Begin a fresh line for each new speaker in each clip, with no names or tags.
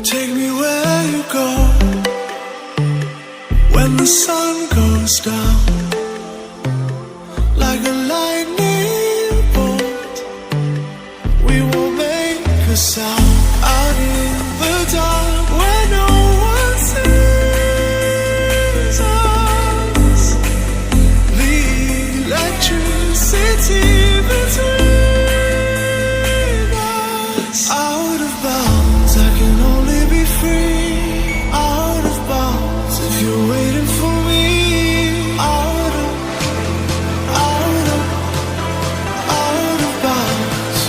Take me where you go when the sun goes down, like a lightning bolt. We will make a sound out in the dark where no one sees us. The electricity between us. Out of bounds, I can only be free. Out of bounds, if you're waiting for me. Out of bounds.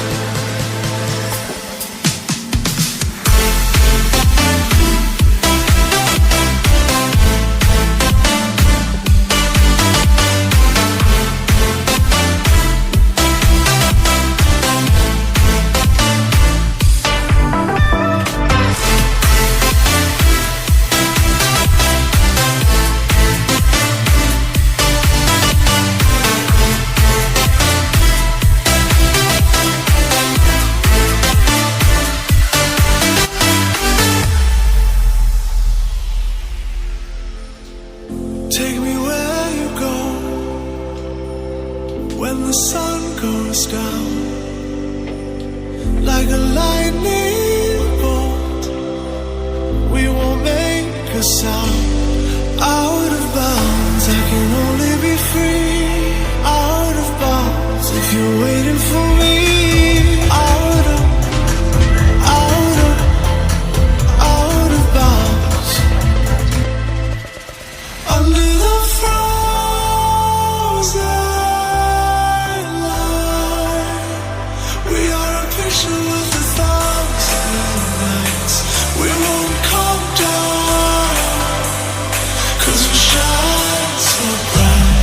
Take me where you go when the sun goes down, like a lightning bolt. We won't make a sound. Out of bounds, I can only be free. Out of bounds, if you're waiting for me. Out of bounds. Under the frozen light, we are a picture with 1,000 nights. We won't come down, 'cause we shine so bright.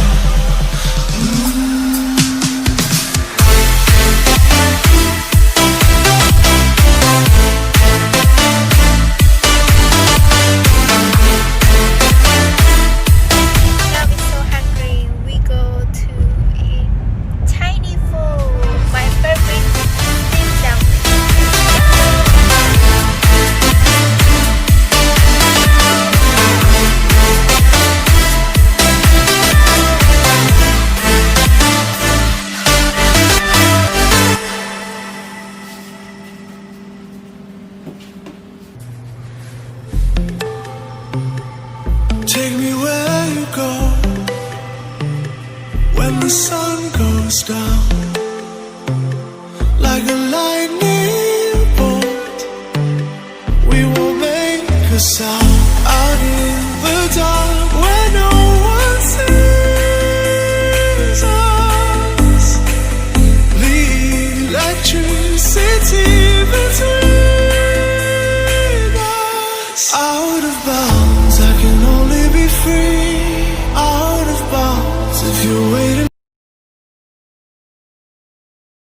Now we're so hungry. We go to eat tiny food, my favorite steam
Take me where you go when the sun goes down,